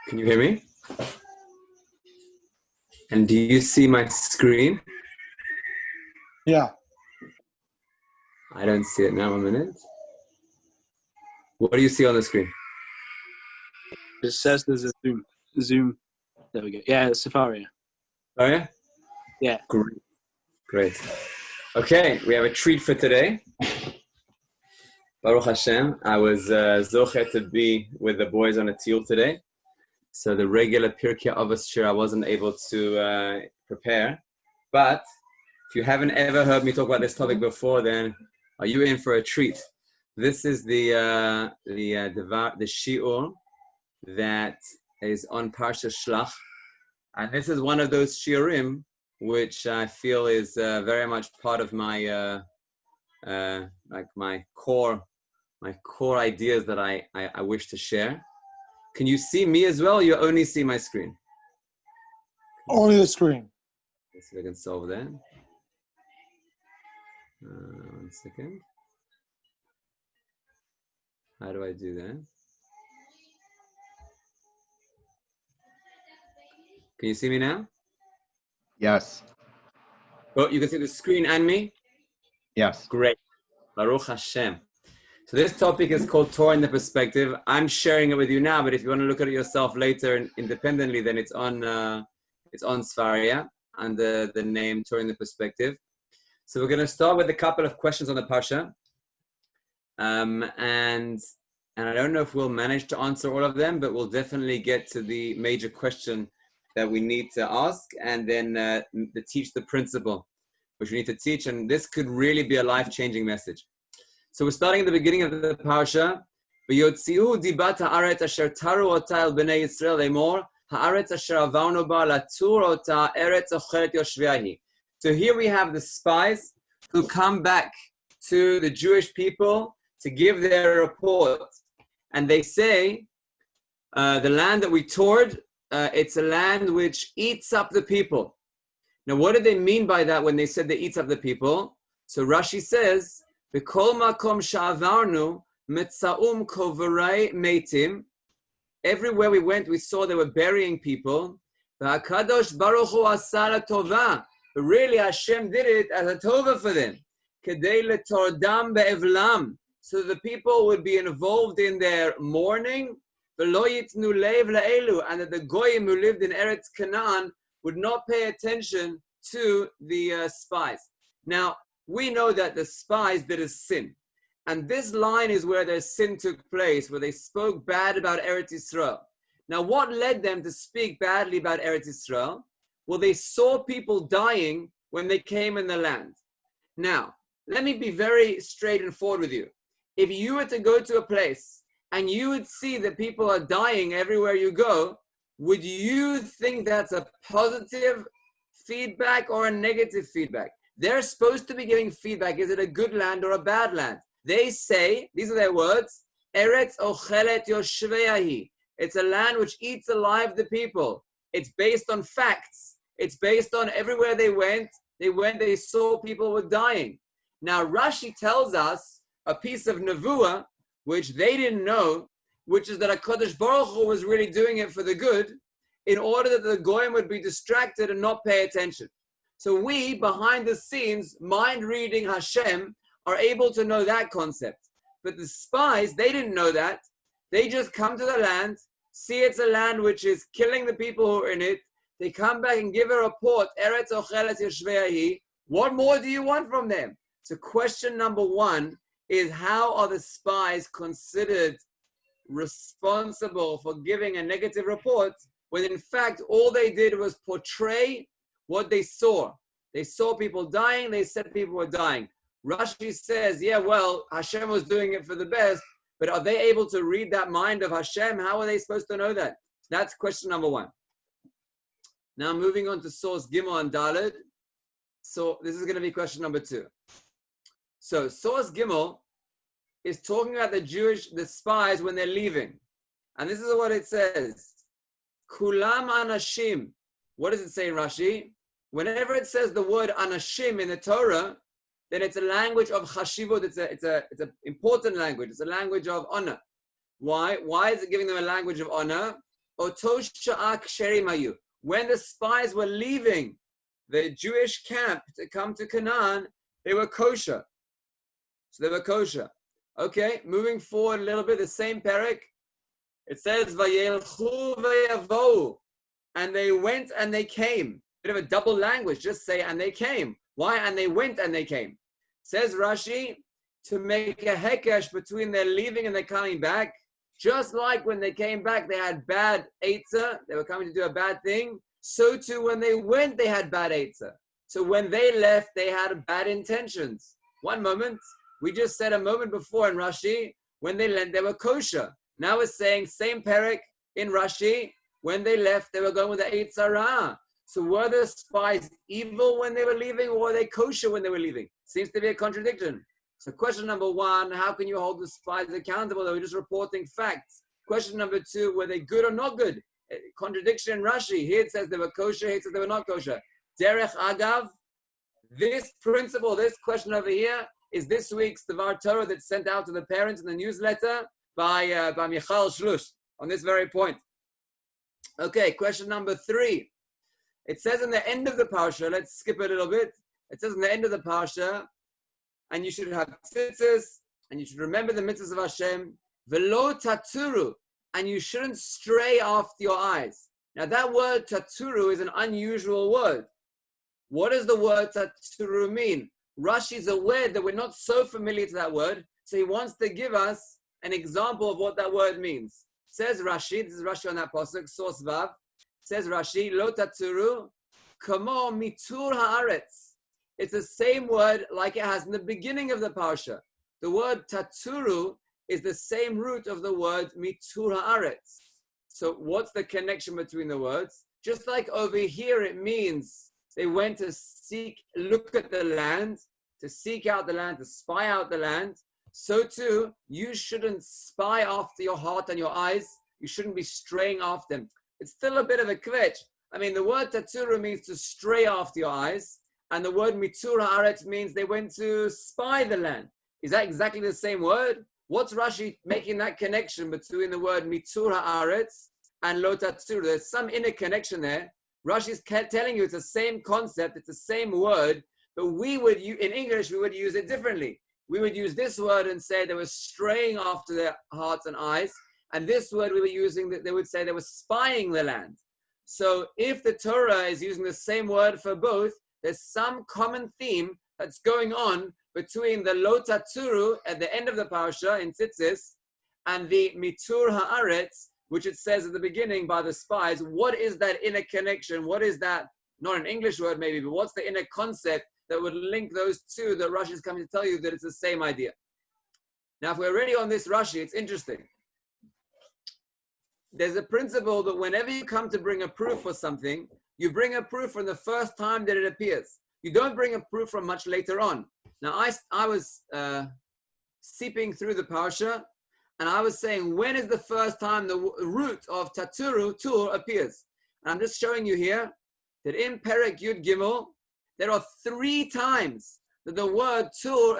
Can you hear me? And do you see my screen? Yeah. I don't see it now. 1 minute. What do you see on the screen? It says there's a Zoom. There we go. Yeah, Safari. Oh, yeah? Yeah. Great. Okay, we have a treat for today. Baruch Hashem. I was zocher to be with the boys on a tiyul today. So the regular Pirkei Avos shir I wasn't able to prepare. But if you haven't ever heard me talk about this topic before, then are you in for a treat? This is the shiur that is on Parsha Shlach, and this is one of those shiurim which I feel is very much part of my my core ideas that I wish to share. Can you see me as well? Or you only see my screen? Only the screen. Let's see if I can solve that. 1 second. How do I do that? Can you see me now? Yes. Oh, you can see the screen and me? Yes. Great. Baruch Hashem. So this topic is called Torah in the Perspective. I'm sharing it with you now, but if you want to look at it yourself later and independently, then it's on Sfaria under the name Torah in the Perspective. So we're going to start with a couple of questions on the Parsha. And I don't know if we'll manage to answer all of them, but we'll definitely get to the major question that we need to ask, and then to teach the principle which we need to teach. And this could really be a life-changing message. So we're starting at the beginning of the Parsha. V'yotziu dibat haaretz asher taru ota el bnei Yisrael lemor haaretz asher avarnu ba latur ota eretz ochelet yoshvei. So here we have the spies who come back to the Jewish people to give their report. And they say, the land that we toured, it's a land which eats up the people. Now, what did they mean by that when they said they eats up the people? So Rashi says, B'kol makom sha'avarnu metzaum kovarei meitim. Everywhere we went, we saw they were burying people. V'hakadosh baruch hu asa tova. But really, Hashem did it as a tova for them. Kedei letordam be'evlam. So the people would be involved in their mourning. V'lo yitnu leiv la'elu. And that the goyim who lived in Eretz Canaan would not pay attention to the spies. Now, we know that the spies did a sin. And this line is where their sin took place, where they spoke bad about Eretz Yisrael. Now, what led them to speak badly about Eretz Yisrael? Well, they saw people dying when they came in the land. Now, let me be very straight and forward with you. If you were to go to a place and you would see that people are dying everywhere you go, would you think that's a positive feedback or a negative feedback? They're supposed to be giving feedback. Is it a good land or a bad land? They say, these are their words, Eretz ochelet yoshvei. It's a land which eats alive the people. It's based on facts. It's based on everywhere they went, they saw people were dying. Now, Rashi tells us a piece of nevuah, which they didn't know, which is that HaKadosh Baruch Hu was really doing it for the good, in order that the goyim would be distracted and not pay attention. So we, behind the scenes, mind-reading Hashem, are able to know that concept. But the spies, they didn't know that. They just come to the land, see it's a land which is killing the people who are in it. They come back and give a report, Eretz ochelet yoshvei. What more do you want from them? So question number one is, how are the spies considered responsible for giving a negative report when in fact all they did was portray what they saw? They saw people dying, they said people were dying. Rashi says, yeah, well, Hashem was doing it for the best, but are they able to read that mind of Hashem? How are they supposed to know that? That's question number one. Now moving on to source Gimel and Daled. So this is going to be question number two. So source Gimel is talking about the spies when they're leaving. And this is what it says. Kulam anashim. What does it say in Rashi? Whenever it says the word anashim in the Torah, then it's a language of chashivut. It's an important language. It's a language of honor. Why? Why is it giving them a language of honor? Oto sha'ak sherimayu. When the spies were leaving the Jewish camp to come to Canaan, they were kosher. So they were kosher. Okay, moving forward a little bit, the same parak. It says, Vayelchu vayavohu. And they went and they came. Bit of a double language, just say, and they came. Why? And they went and they came. Says Rashi, to make a hekesh between their leaving and their coming back. Just like when they came back, they had bad eitzah, they were coming to do a bad thing. So too, when they went, they had bad eitzah. So when they left, they had bad intentions. One moment, we just said a moment before in Rashi, when they left, they were kosher. Now we're saying, same parak in Rashi, when they left, they were going with the eitzah ra. So were the spies evil when they were leaving, or were they kosher when they were leaving? Seems to be a contradiction. So question number one, how can you hold the spies accountable? They were just reporting facts. Question number two, were they good or not good? Contradiction in Rashi. Here it says they were kosher, here it says they were not kosher. Derech Agav, this principle, this question over here, is this week's Devar Torah that's sent out to the parents in the newsletter by Michal Shlush on this very point. Okay, question number three. It says in the end of the parsha, let's skip a little bit. It says in the end of the parsha, and you should have tzitzis, and you should remember the mitzvahs of Hashem, velo taturu, and you shouldn't stray after your eyes. Now that word taturu is an unusual word. What does the word taturu mean? Rashi is aware that we're not so familiar to that word, so he wants to give us an example of what that word means. Says Rashi, this is Rashi on that pasuk, source Vav, says Rashi, lo taturu, kamo mitur haaretz. It's the same word like it has in the beginning of the parsha. The word taturu is the same root of the word mitur haaretz. So what's the connection between the words? Just like over here it means they went to look at the land, to seek out the land, to spy out the land. So too, you shouldn't spy after your heart and your eyes. You shouldn't be straying after them. It's still a bit of a kvetch. I mean, the word taturu means to stray after your eyes. And the word mitur haaretz means they went to spy the land. Is that exactly the same word? What's Rashi making that connection between the word mitur haaretz and lo taturu? There's some inner connection there. Rashi's telling you it's the same concept, it's the same word, but in English, we would use it differently. We would use this word and say they were straying after their hearts and eyes. And this word we were using, they would say they were spying the land. So if the Torah is using the same word for both, there's some common theme that's going on between the lo taturu at the end of the parsha in tzitzis and the mitur haaretz, which it says at the beginning by the spies. What is that inner connection? What is that, not an English word maybe, but what's the inner concept that would link those two that Rashi is coming to tell you that it's the same idea? Now, if we're already on this Rashi, it's interesting. There's a principle that whenever you come to bring a proof for something, you bring a proof from the first time that it appears. You don't bring a proof from much later on. Now, I was seeping through the parsha, and I was saying, when is the first time the root of taturu, tur, appears? And I'm just showing you here that in Perek Yud Gimel, there are 3 times that the word tur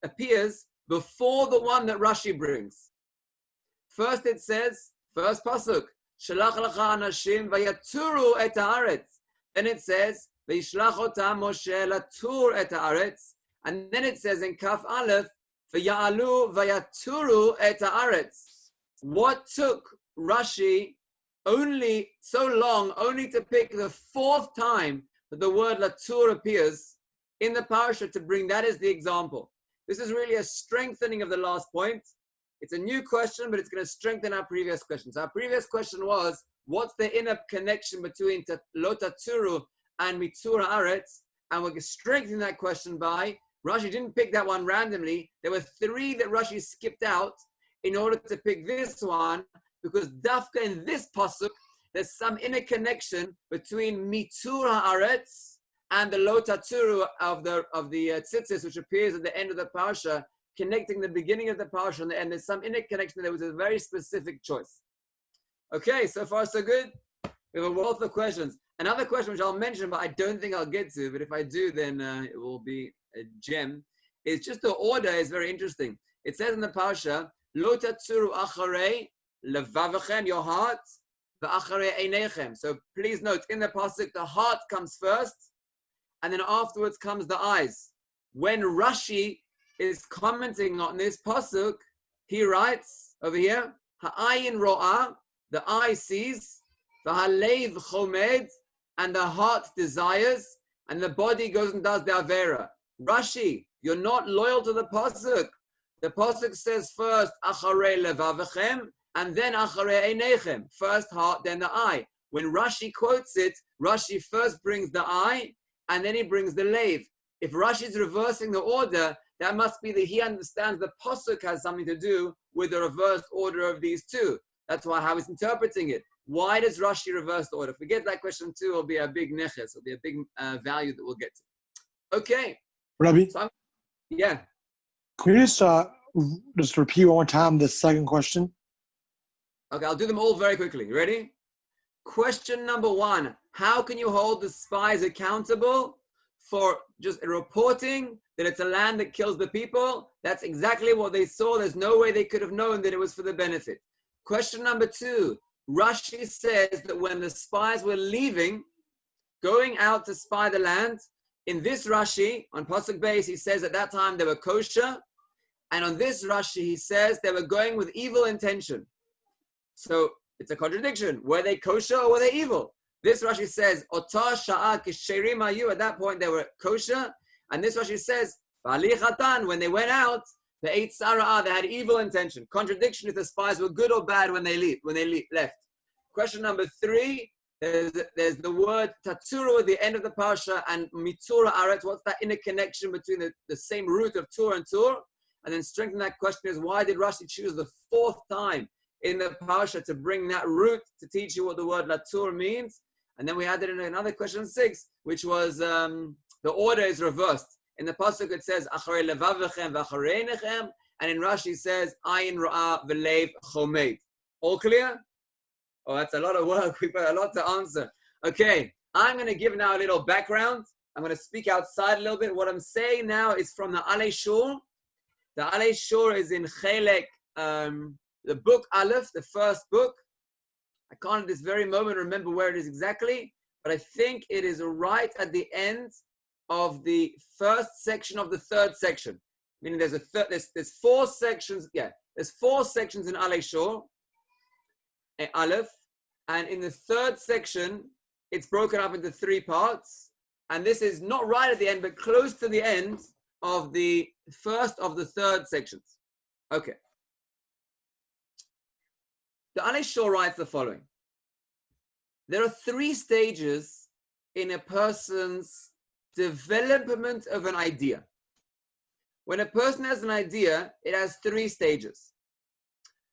appears before the one that Rashi brings. First it says, first pasuk, Shalach lecha anashim vayaturu et haaretz. Then it says, Vayishlach otam Moshe latur et haaretz. And then it says in Kaf Aleph, Vaya'alu vayaturu et haaretz. What took Rashi only so long, only to pick the 4th time that the word latur appears in the parasha to bring that as the example? This is really a strengthening of the last point. It's a new question, but it's going to strengthen our previous questions. Our previous question was, what's the inner connection between lo taturu and mitur haaretz? And we're strengthening that question by, Rashi didn't pick that one randomly. There were 3 that Rashi skipped out in order to pick this one, because dafka in this pasuk, there's some inner connection between mitur haaretz and the lo taturu of the tzitzis, which appears at the end of the parsha, connecting the beginning of the parsha and the end. There's some inner connection. There was a very specific choice. Okay, so far so good. We have a wealth of questions. Another question which I'll mention, but I don't think I'll get to, but if I do, then it will be a gem. It's just the order is very interesting. It says in the parsha, Lo tatsuru acharei levavachem, your heart, v'acharei einechem. So please note, in the pasuk, the heart comes first, and then afterwards comes the eyes. When Rashi is commenting on this pasuk, he writes over here, ha'ayin ro'ah, the eye sees, v'halev chomed, and the heart desires, and the body goes and does the avera. Rashi, you're not loyal to the pasuk. The pasuk says first, acharei levavechem, and then acharei einechem. First heart, then the eye. When Rashi quotes it, Rashi first brings the eye, and then he brings the lev. If Rashi is reversing the order, that must be that he understands the pasuk has something to do with the reversed order of these two. That's why how he's interpreting it. Why does Rashi reverse the order? If we get that question too, it'll be a big neches. It'll be a big value that we'll get to. Okay. Rabbi, So yeah. can you just repeat one more time the second question? Okay, I'll do them all very quickly. You ready? Question number 1. How can you hold the spies accountable for just reporting that it's a land that kills the people? That's exactly what they saw. There's no way they could have known that it was for the benefit. Question number 2. Rashi says that when the spies were leaving, going out to spy the land, in this Rashi, on Pasuk Beis, he says at that time they were kosher, and on this Rashi, he says they were going with evil intention. So it's a contradiction. Were they kosher or were they evil? This Rashi says, Ota sha'a kisherim ayu, at that point they were kosher, and this Rashi says, V'alichatan, when they went out, the eight sara'ah, they had evil intention. Contradiction if the spies were good or bad when they left. Question number 3, there's the word taturu at the end of the parsha, and mitzura aret. What's that inner connection between the same root of tur and tur? And then strengthen that question is, why did Rashi choose the 4th time in the parsha to bring that root to teach you what the word latur means? And then we added in another question 6, which was the order is reversed. In the pasuk it says acharei levavechem v'acharei einechem, and in Rashi it says ayin ra'ah v'lev chomed. All clear? Oh, that's a lot of work. We've got a lot to answer. Okay, I'm going to give now a little background. I'm going to speak outside a little bit. What I'm saying now is from the Alei Shur. The Alei Shur is in Chelek, the book Aleph, the first book. I can't at this very moment remember where it is exactly, but I think it is right at the end of the first section of the 3rd section. Meaning there's 4 sections. Yeah, there's 4 sections in Alei Shur. Aleph, and in the 3rd section, it's broken up into 3 parts, and this is not right at the end, but close to the end of the first of the 3rd sections. Okay. The Alei Shur writes the following. There are 3 stages in a person's development of an idea. When a person has an idea, it has 3 stages.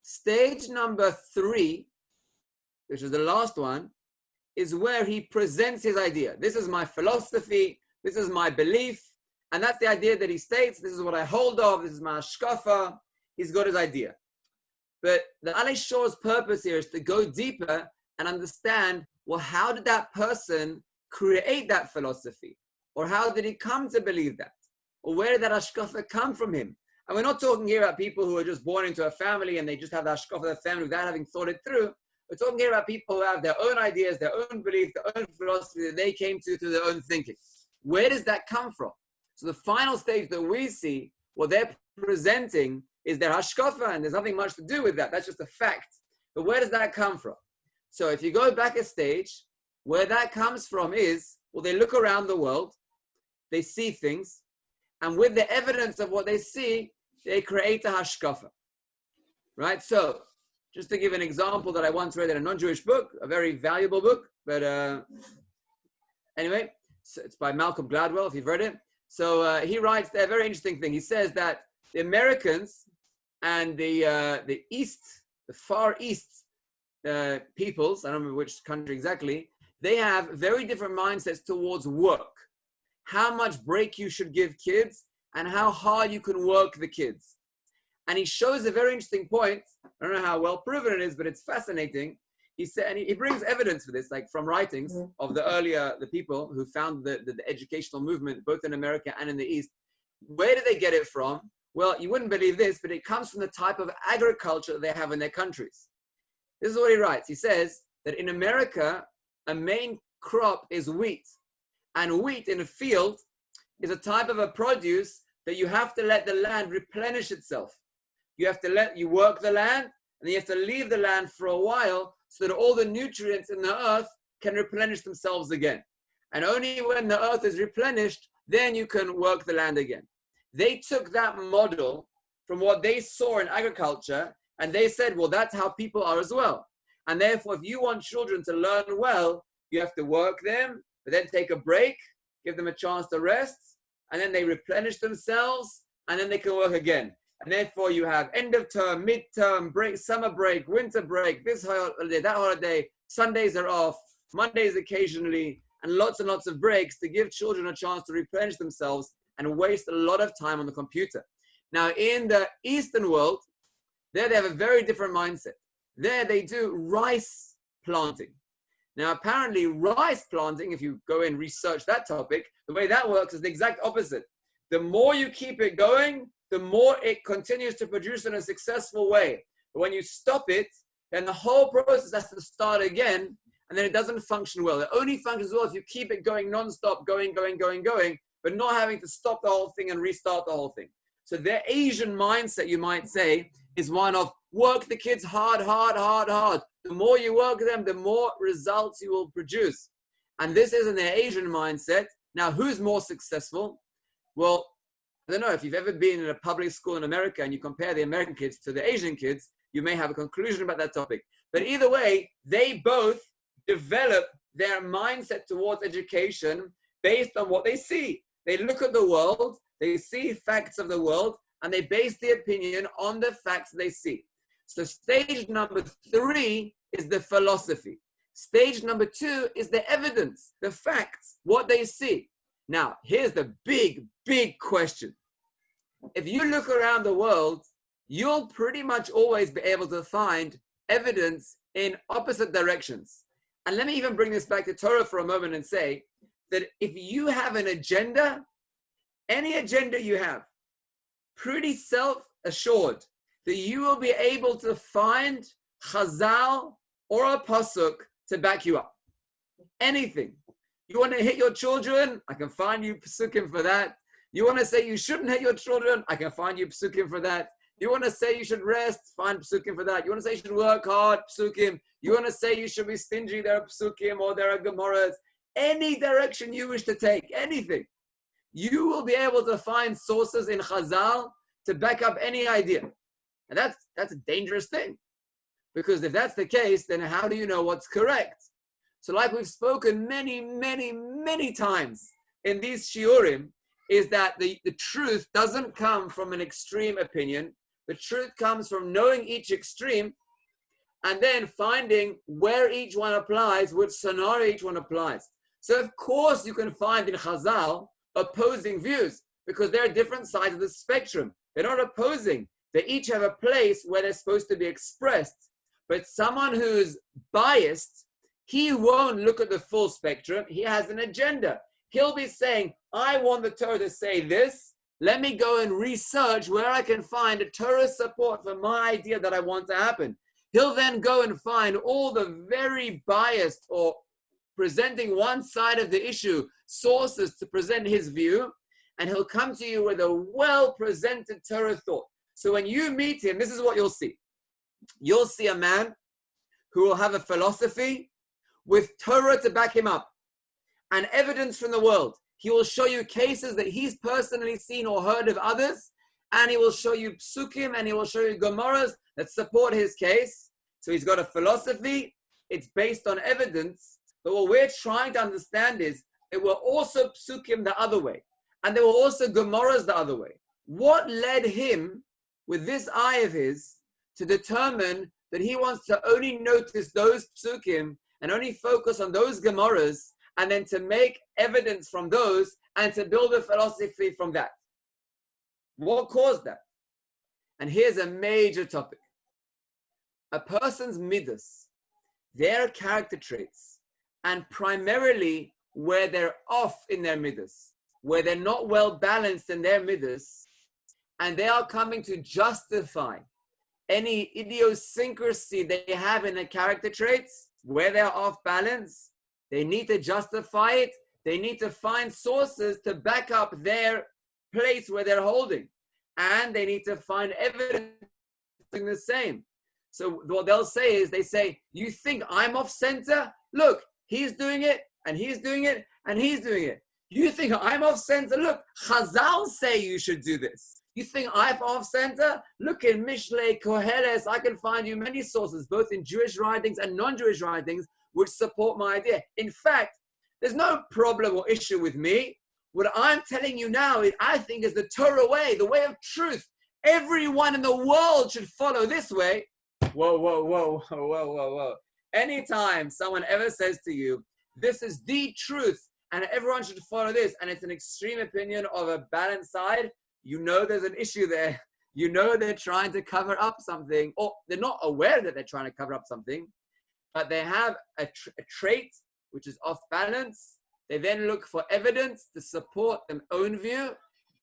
Stage number 3, which is the last one, is where he presents his idea. This is my philosophy, this is my belief, and that's the idea that he states, this is what I hold of, this is my hashkafa. He's got his idea. But the Alei Shur's purpose here is to go deeper and understand, well, how did that person create that philosophy? Or how did he come to believe that? Or where did that hashkafa come from him? And we're not talking here about people who are just born into a family and they just have the hashkafa of their family without having thought it through. We're talking here about people who have their own ideas, their own beliefs, their own philosophy that they came to through their own thinking. Where does that come from? So the final stage that we see, what they're presenting is their hashkafa, and there's nothing much to do with that. That's just a fact. But where does that come from? So if you go back a stage, where that comes from is, well, they look around the world, they see things, and with the evidence of what they see, they create a hashkafa. Right? So, just to give an example that I once read in a non-Jewish book, a very valuable book, but anyway, so it's by Malcolm Gladwell, if you've read it. So he writes there a very interesting thing. He says that the Americans and the East, the Far East peoples, I don't remember which country exactly, they have very different mindsets towards work. How much break you should give kids and how hard you can work the kids. And he shows a very interesting point. I don't know how well proven it is, but it's fascinating. He said, and he brings evidence for this, like from writings of the people who found the educational movement, both in America and in the East. Where did they get it from? Well, you wouldn't believe this, but it comes from the type of agriculture that they have in their countries. This is what he writes. He says that in America, a main crop is wheat. And wheat in a field is a type of a produce that you have to let the land replenish itself. You have to you work the land, and then you have to leave the land for a while so that all the nutrients in the earth can replenish themselves again. And only when the earth is replenished, then you can work the land again. They took that model from what they saw in agriculture, and they said, well, that's how people are as well. And therefore, if you want children to learn well, you have to work them, but then take a break, give them a chance to rest, and then they replenish themselves, and then they can work again. And therefore, you have end of term, mid-term, break, summer break, winter break, this holiday, that holiday, Sundays are off, Mondays occasionally, and lots of breaks to give children a chance to replenish themselves and waste a lot of time on the computer. Now, in the Eastern world, there they have a very different mindset. There they do rice planting. Now, apparently, rice planting, if you go and research that topic, the way that works is the exact opposite. The more you keep it going, the more it continues to produce in a successful way. But when you stop it, then the whole process has to start again, and then it doesn't function well. It only functions well if you keep it going non-stop, going, but not having to stop the whole thing and restart the whole thing. So their Asian mindset, you might say, is one of work the kids hard. The more you work them, the more results you will produce. And this isn't their Asian mindset. Now, who's more successful? Well, I don't know. If you've ever been in a public school in America and you compare the American kids to the Asian kids, you may have a conclusion about that topic. But either way, they both develop their mindset towards education based on what they see. They look at the world, they see facts of the world, and they base the opinion on the facts they see. So stage number 3 is the philosophy. Stage number 2 is the evidence, the facts, what they see. Now, here's the big question. If you look around the world, you'll pretty much always be able to find evidence in opposite directions. And let me even bring this back to Torah for a moment and say that if you have an agenda, any agenda you have, pretty self-assured that you will be able to find Chazal or a pasuk to back you up. Anything. You want to hit your children? I can find you pasukim for that. You want to say you shouldn't hit your children? I can find you pasukim for that. You want to say you should rest? Find pasukim for that. You want to say you should work hard? Pasukim. You want to say you should be stingy? There are pasukim or there are gemaras. Any direction you wish to take, anything. You will be able to find sources in Chazal to back up any idea. And that's a dangerous thing. Because if that's the case, then how do you know what's correct? So like we've spoken many times in these shiurim, is that the truth doesn't come from an extreme opinion. The truth comes from knowing each extreme and then finding where each one applies, which scenario each one applies. So of course you can find in Chazal opposing views because they're different sides of the spectrum. They're not opposing. They each have a place where they're supposed to be expressed. But someone who's biased, he won't look at the full spectrum. He has an agenda. He'll be saying, I want the Torah to say this. Let me go and research where I can find a Torah support for my idea that I want to happen. He'll then go and find all the very biased or presenting one side of the issue sources to present his view, and he'll come to you with a well-presented Torah thought. So when you meet him, this is what you'll see. You'll see a man who will have a philosophy with Torah to back him up and evidence from the world. He will show you cases that he's personally seen or heard of others, and he will show you psukim and he will show you gemaras that support his case. So he's got a philosophy, it's based on evidence, but what we're trying to understand is there were also psukim the other way, and there were also gemaras the other way. What led him, with this eye of his, to determine that he wants to only notice those psukim and only focus on those gemaras, and then to make evidence from those and to build a philosophy from that? What caused that? And here's a major topic. A person's midas, their character traits, and primarily where they're off in their midas, where they're not well balanced in their midas, and they are coming to justify any idiosyncrasy they have in their character traits, where they're off balance, they need to justify it. They need to find sources to back up their place where they're holding. And they need to find evidence doing the same. So what they'll say is, they say, you think I'm off center? Look, he's doing it, and he's doing it, and he's doing it. You think I'm off center? Look, Chazal say you should do this. You think I'm off center? Look in Mishlei, Koheles. I can find you many sources, both in Jewish writings and non-Jewish writings, which support my idea. In fact, there's no problem or issue with me. What I'm telling you now is, I think, is the Torah way, the way of truth. Everyone in the world should follow this way. Whoa, whoa, whoa, whoa, whoa, whoa, whoa. Anytime someone ever says to you, this is the truth, and everyone should follow this, and it's an extreme opinion of a balanced side, you know there's an issue there. You know they're trying to cover up something, or they're not aware that they're trying to cover up something, but they have a trait which is off balance. They then look for evidence to support their own view,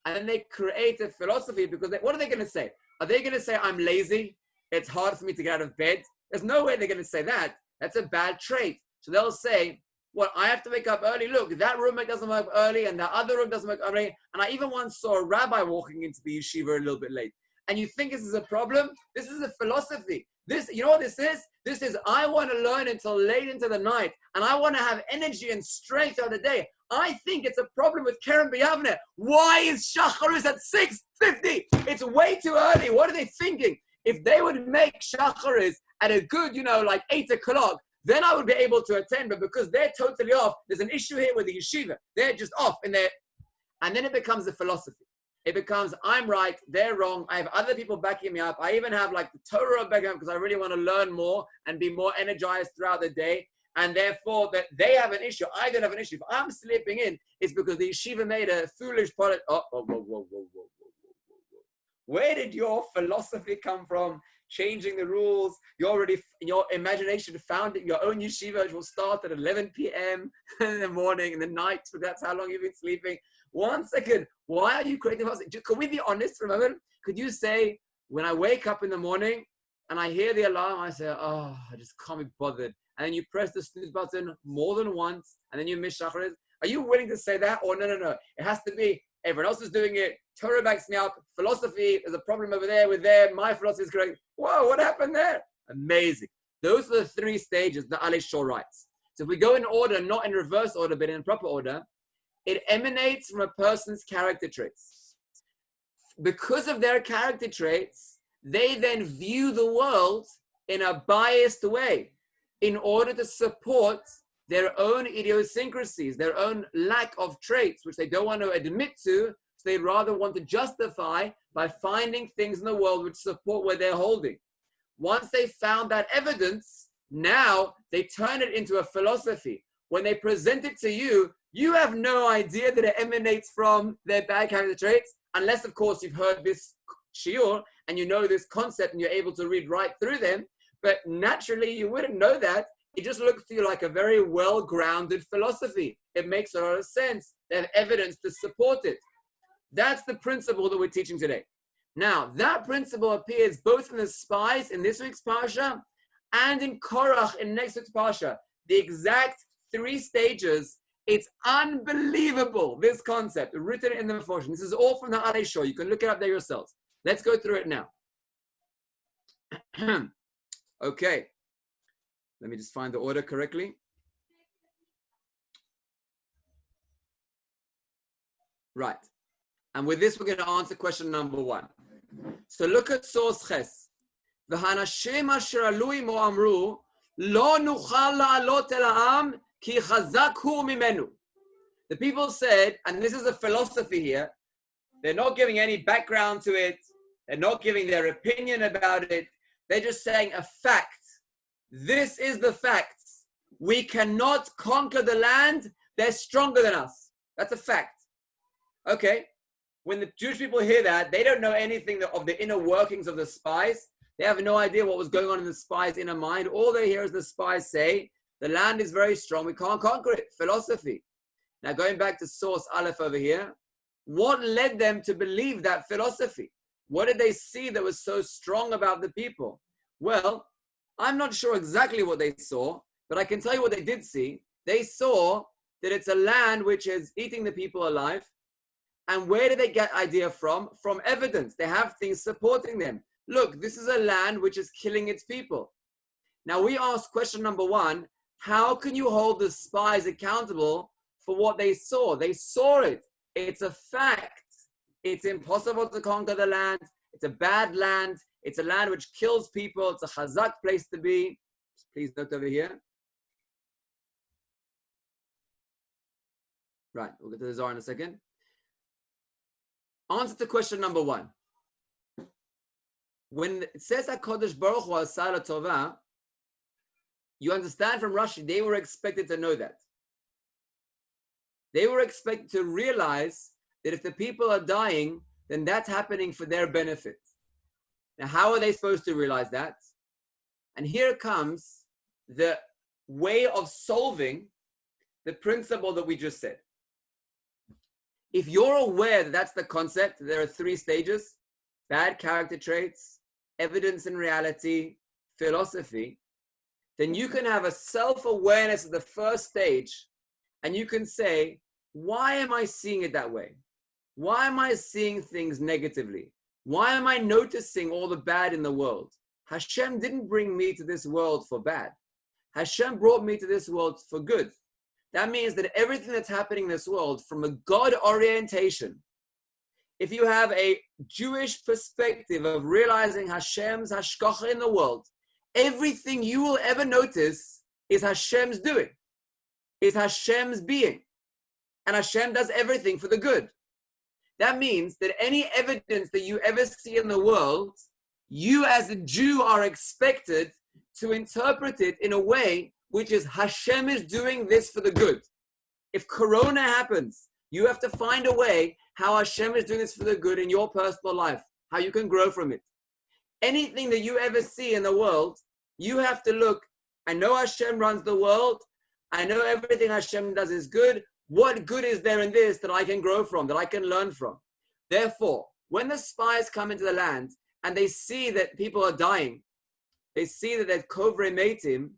and then they create a philosophy, because what are they going to say? Are they going to say, I'm lazy, it's hard for me to get out of bed? There's no way they're going to say that. That's a bad trait. So they'll say, well, I have to wake up early. Look, that roommate doesn't wake up early, and the other room doesn't wake up early. And I even once saw a rabbi walking into the yeshiva a little bit late. And you think this is a problem? This is a philosophy. This, you know what this is? This is, I want to learn until late into the night, and I want to have energy and strength throughout the day. I think it's a problem with Keren B'Yavneh. Why is Shacharis at 6:50? It's way too early. What are they thinking? If they would make Shacharis at a good, like 8 o'clock, then I would be able to attend. But because they're totally off, there's an issue here with the yeshiva. They're just off, and then it becomes a philosophy. It becomes, I'm right, they're wrong. I have other people backing me up. I even have the Torah backing up, because I really want to learn more and be more energized throughout the day. And therefore, that they have an issue, I don't have an issue. If I'm sleeping in, it's because the yeshiva made a foolish product. Whoa. Where did your philosophy come from? Changing the rules. You already, in your imagination, found your own yeshiva, which will start at 11 p.m. in the morning, in the night. So that's how long you've been sleeping. 1 second. Why are you creating philosophy? Can we be honest for a moment? Could you say, when I wake up in the morning and I hear the alarm, I say, I just can't be bothered. And then you press the snooze button more than once, and then you miss Shacharis. Are you willing to say that? Or no. It has to be, everyone else is doing it. Torah backs me up. Philosophy, there's a problem over there with there. My philosophy is correct. Whoa, what happened there? Amazing. Those are the 3 stages that Ali Shaw writes. So if we go in order, not in reverse order, but in proper order, it emanates from a person's character traits. Because of their character traits, they then view the world in a biased way in order to support their own idiosyncrasies, their own lack of traits, which they don't want to admit to, so they rather want to justify by finding things in the world which support what they're holding. Once they found that evidence, now they turn it into a philosophy. When they present it to you, you have no idea that it emanates from their bad character traits, unless, of course, you've heard this shiur and you know this concept and you're able to read right through them. But naturally, you wouldn't know that. It just looks to you like a very well-grounded philosophy. It makes a lot of sense. They have evidence to support it. That's the principle that we're teaching today. Now, that principle appears both in the spies in this week's Parsha and in Korach in next week's Parsha. The exact 3 stages. It's unbelievable, this concept, written in the Meforshim. This is all from the Alei Shor. You can look it up there yourselves. Let's go through it now. Okay. Let me just find the order correctly. Right. And with this, we're going to answer question number 1. So look at source Ches. V'hanashim asher alu imo amru, lo nuchal la'alot el ha'am, ki chazak hu mimenu. The people said, and this is a philosophy here, they're not giving any background to it, they're not giving their opinion about it, they're just saying a fact. This is the facts. We cannot conquer the land, they're stronger than us. That's a fact. Okay, when the Jewish people hear that, they don't know anything of the inner workings of the spies. They have no idea what was going on in the spies' inner mind. All they hear is the spies say, the land is very strong, we can't conquer it. Philosophy. Now going back to source Aleph over here, what led them to believe that philosophy? What did they see that was so strong about the people? Well, I'm not sure exactly what they saw, but I can tell you what they did see. They saw that it's a land which is eating the people alive. And where did they get idea from? From evidence. They have things supporting them. Look, this is a land which is killing its people. Now we ask question number one, how can you hold the spies accountable for what they saw? They saw it. It's a fact. It's impossible to conquer the land. It's a bad land. It's a land which kills people. It's a chazak place to be. Please note over here. Right, we'll get to the Zohar in a second. Answer to question number one. When it says HaKadosh Baruch Hu Asar Tova, you understand from Rashi, they were expected to know that. They were expected to realize that if the people are dying, then that's happening for their benefit. Now, how are they supposed to realize that? And here comes the way of solving the principle that we just said. If you're aware that that's the concept, there are three stages: bad character traits, evidence and reality, philosophy, then you can have a self-awareness at the first stage, and you can say, why am I seeing it that way? Why am I seeing things negatively? Why am I noticing all the bad in the world? Hashem didn't bring me to this world for bad. Hashem brought me to this world for good. That means that everything that's happening in this world, from a God orientation, if you have a Jewish perspective of realizing Hashem's hashgacha in the world, everything you will ever notice is Hashem's doing, is Hashem's being. And Hashem does everything for the good. That means that any evidence that you ever see in the world, you as a Jew are expected to interpret it in a way which is Hashem is doing this for the good. If Corona happens, you have to find a way how Hashem is doing this for the good in your personal life, how you can grow from it. Anything that you ever see in the world, you have to look, I know Hashem runs the world, I know everything Hashem does is good. What good is there in this that I can grow from, that I can learn from? Therefore, when the spies come into the land and they see that people are dying, they see that they're kovrei meitim,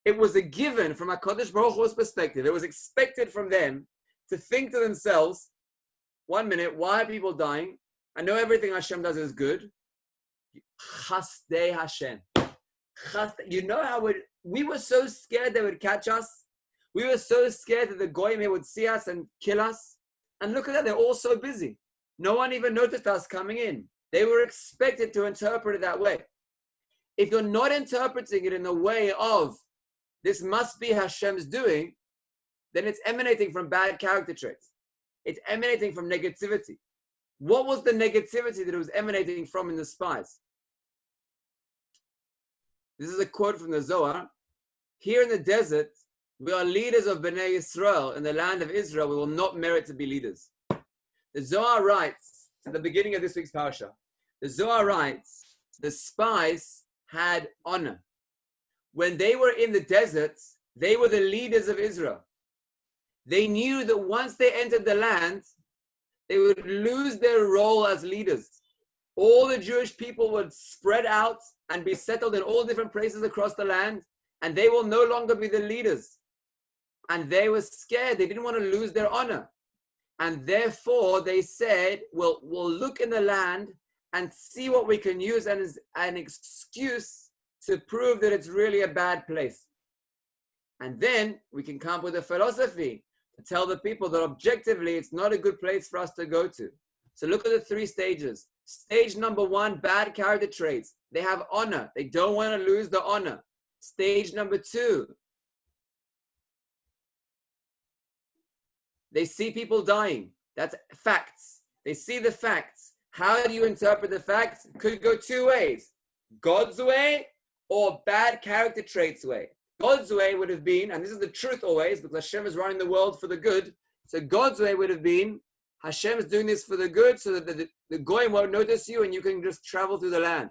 it was a given from HaKadosh Baruch Hu's perspective. It was expected from them to think to themselves, 1 minute, why are people dying? I know everything Hashem does is good. Chasdei Hashem. You know how we were so scared they would catch us? We were so scared that the goyim here would see us and kill us. And look at that, they're all so busy. No one even noticed us coming in. They were expected to interpret it that way. If you're not interpreting it in the way of, this must be Hashem's doing, then it's emanating from bad character traits. It's emanating from negativity. What was the negativity that it was emanating from in the spies? This is a quote from the Zohar. Here in the desert, we are leaders of Bnei Yisrael. In the land of Israel, we will not merit to be leaders. The Zohar writes, at the beginning of this week's parasha, the Zohar writes, the spies had honor. When they were in the desert, they were the leaders of Israel. They knew that once they entered the land, they would lose their role as leaders. All the Jewish people would spread out and be settled in all different places across the land, and they will no longer be the leaders. And they were scared. They didn't want to lose their honor. And therefore, they said, we'll look in the land and see what we can use as an excuse to prove that it's really a bad place. And then we can come up with a philosophy to tell the people that objectively it's not a good place for us to go to. So look at the three stages. Stage number one, bad character traits. They have honor. They don't want to lose the honor. Stage number two, they see people dying. That's facts. They see the facts. How do you interpret the facts? Could go two ways. God's way or bad character traits way. God's way would have been, and this is the truth always, because Hashem is running the world for the good. So God's way would have been, Hashem is doing this for the good so that the goyim won't notice you and you can just travel through the land.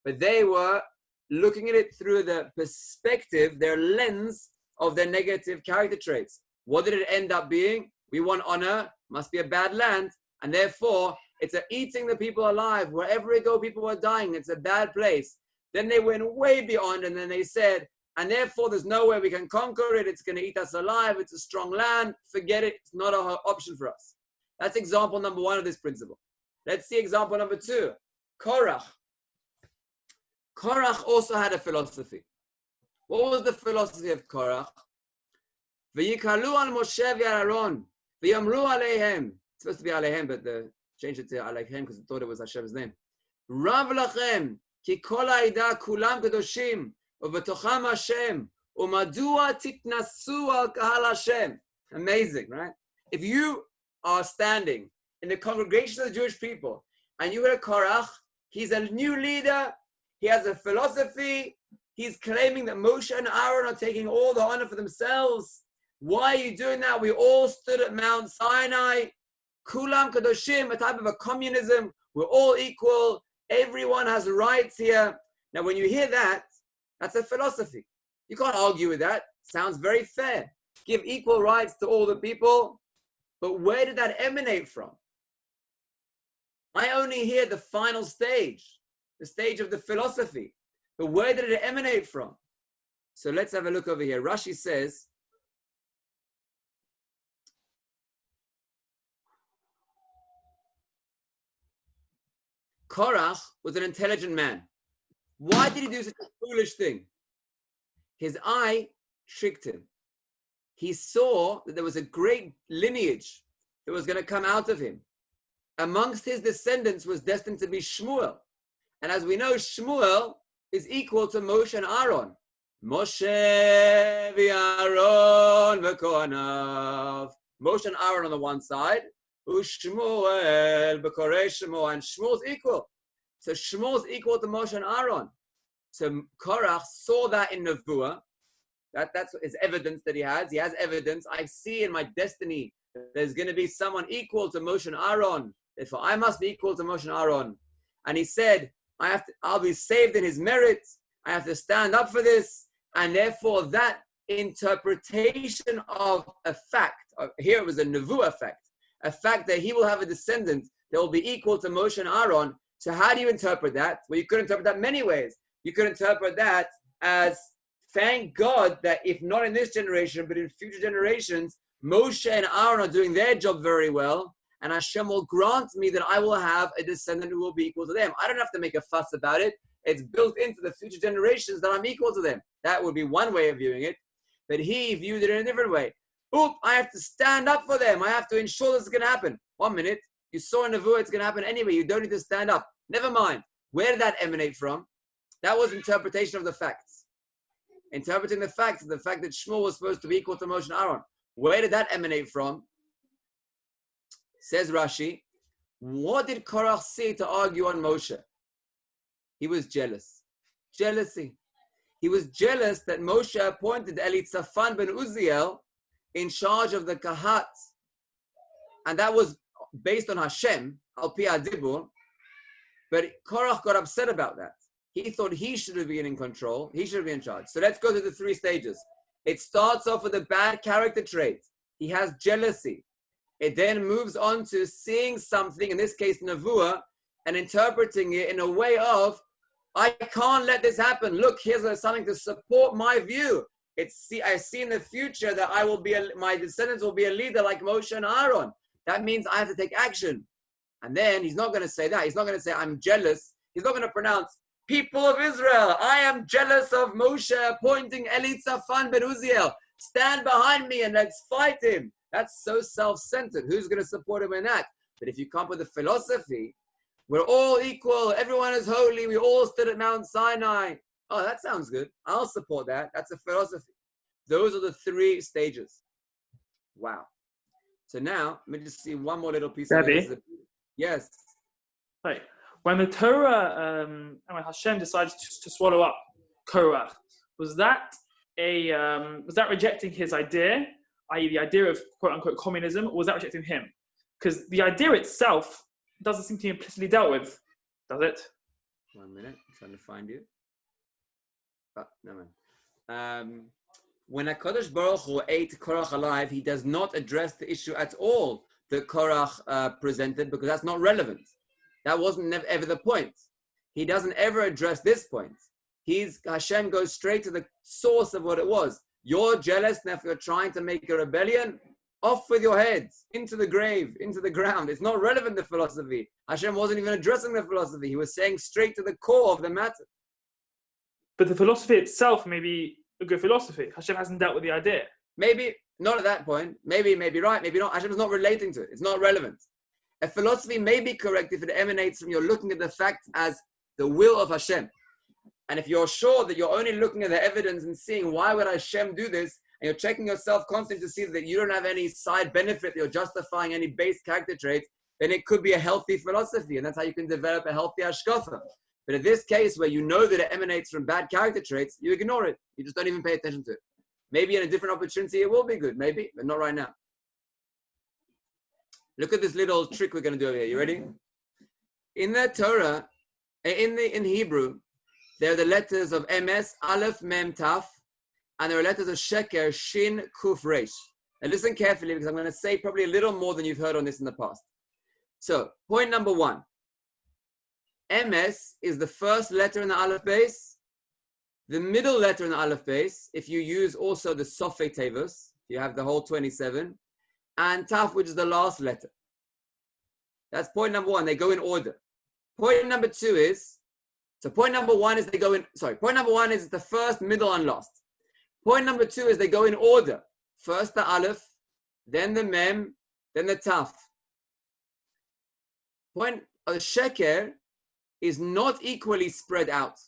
But they were looking at it through the perspective, their lens of their negative character traits. What did it end up being? We want honor, must be a bad land, and therefore It's eating the people alive. Wherever we go, people are dying. It's a bad place. Then they went way beyond, and then they said, and therefore there's no way we can conquer it. It's going to eat us alive. It's a strong land. Forget it. It's not an option for us. That's example number one of this principle. Let's see example number two. Korach. Korach also had a philosophy. What was the philosophy of Korach? V'yikalu al Moshe v'Aaron v'yamru aleihem. It's supposed to be aleihem, but they changed it to aleihem because they thought it was Hashem's name. Rav lachem ki kol ha'ida kulam kadoshim u'v'tocham Hashem u'madua titnasu al kahal Hashem. Amazing, right? If you are standing in the congregation of the Jewish people and you hear Korach, he's a new leader, he has a philosophy, he's claiming that Moshe and Aaron are taking all the honor for themselves. Why are you doing that? We all stood at Mount Sinai. Kulam Kadoshim, a type of a communism. We're all equal. Everyone has rights here. Now, when you hear that, that's a philosophy. You can't argue with that. Sounds very fair. Give equal rights to all the people. But where did that emanate from? I only hear the final stage, the stage of the philosophy. But where did it emanate from? So let's have a look over here. Rashi says, Korach was an intelligent man. Why did he do such a foolish thing? His eye tricked him. He saw that there was a great lineage that was going to come out of him. Amongst his descendants was destined to be Shmuel. And as we know, Shmuel is equal to Moshe and Aaron. Moshe v'Aaron v'kohanav. Moshe and Aaron on the one side, Shmuel b'korei Shmuel, and Shmuel's equal. So Shmuel's equal to Moshe and Aaron. So Korach saw that in Nevuah. That's his evidence that he has. He has evidence. I see in my destiny there's going to be someone equal to Moshe and Aaron. Therefore, I must be equal to Moshe and Aaron. And he said, I'll be saved in his merit. I have to stand up for this. And therefore, that interpretation of a fact, here it was a Nevuah fact, a fact that he will have a descendant that will be equal to Moshe and Aaron. So how do you interpret that? Well, you could interpret that many ways. You could interpret that as, thank God that if not in this generation, but in future generations, Moshe and Aaron are doing their job very well, and Hashem will grant me that I will have a descendant who will be equal to them. I don't have to make a fuss about it. It's built into the future generations that I'm equal to them. That would be one way of viewing it. But he viewed it in a different way. Oop, I have to stand up for them. I have to ensure this is going to happen. 1 minute. You saw in Nevuah it's going to happen anyway. You don't need to stand up. Never mind. Where did that emanate from? That was interpretation of the facts. Interpreting the facts, the fact that Shmuel was supposed to be equal to Moshe and Aaron. Where did that emanate from? Says Rashi, what did Korach see to argue on Moshe? He was jealous. Jealousy. He was jealous that Moshe appointed Elitzaphan ben Uziel in charge of the Kahat. And that was based on Hashem, Al Pi Adibur. But Korach got upset about that. He thought he should have been in control. He should have been in charge. So let's go to the 3 stages. It starts off with a bad character trait. He has jealousy. It then moves on to seeing something, in this case Nevuah, and interpreting it in a way of, I can't let this happen. Look, here's something to support my view. I see in the future that my descendants will be a leader like Moshe and Aaron. That means I have to take action. And then he's not going to say that. He's not going to say, I'm jealous. He's not going to pronounce, people of Israel, I am jealous of Moshe appointing Elitzaphan ben Uziel. Stand behind me and let's fight him. That's so self-centered. Who's going to support him in that? But if you come up with a philosophy, we're all equal, everyone is holy, we all stood at Mount Sinai. Oh, that sounds good. I'll support that. That's a philosophy. Those are the 3 stages. Wow. So now, let me just see one more little piece Rabbi? of it. Yes. Right. When the Torah, and when Hashem decided to swallow up Korach, was that rejecting his idea, i.e. the idea of quote-unquote communism, or was that rejecting him? Because the idea itself doesn't seem to be implicitly dealt with, does it? 1 minute, I'm trying to find you. Oh, no man. When HaKadosh Baruch Hu ate Korach alive, he does not address the issue at all that Korach presented, because that's not relevant. That wasn't ever the point. He doesn't ever address this point. Hashem goes straight to the source of what it was. You're jealous, and if you're trying to make a rebellion, off with your heads, into the grave, into the ground. It's not relevant, the philosophy. Hashem wasn't even addressing the philosophy. He was saying straight to the core of the matter. But the philosophy itself may be a good philosophy. Hashem hasn't dealt with the idea. Maybe not at that point. Maybe right, maybe not. Hashem's not relating to it. It's not relevant. A philosophy may be correct if it emanates from you're looking at the facts as the will of Hashem. And if you're sure that you're only looking at the evidence and seeing why would Hashem do this, and you're checking yourself constantly to see that you don't have any side benefit, you're justifying any base character traits, then it could be a healthy philosophy, and that's how you can develop a healthy hashkafa. But in this case, where you know that it emanates from bad character traits, you ignore it. You just don't even pay attention to it. Maybe in a different opportunity it will be good, maybe, but not right now. Look at this little trick we're going to do over here. You ready? In the Torah, in Hebrew, there are the letters of Emes, Aleph, Mem, Taf, and there are letters of Sheker, Shin, Kuf, Resh. Now listen carefully, because I'm going to say probably a little more than you've heard on this in the past. So, point number one. Emes is the first letter in the Aleph base. The middle letter in the Aleph base, if you use also the Sofei Tevos, you have the whole 27, and Taf, which is the last letter. That's point number one. They go in order. Point number two is, point number one is the first, middle, and last. Point number two is they go in order. First the Aleph, then the Mem, then the Taf. Point of the Sheker is not equally spread out.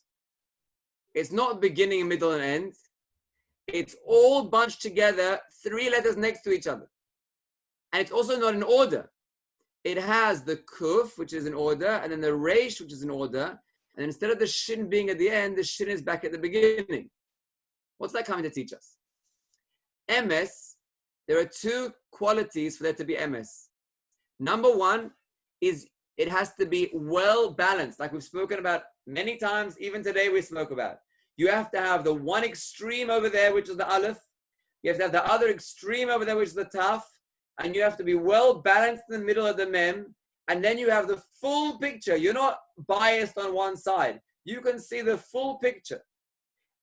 It's not beginning, middle, and end. It's all bunched together, 3 letters next to each other. And it's also not in order. It has the Kuf, which is in order, and then the Resh, which is in order. And instead of the Shin being at the end, the Shin is back at the beginning. What's that coming to teach us? Emes, there are 2 qualities for there to be Emes. Number one is it has to be well balanced, like we've spoken about many times, even today we spoke about. You have to have the one extreme over there, which is the Aleph. You have to have the other extreme over there, which is the Taf. And you have to be well balanced in the middle of the Mem. And then you have the full picture. You're not biased on one side. You can see the full picture.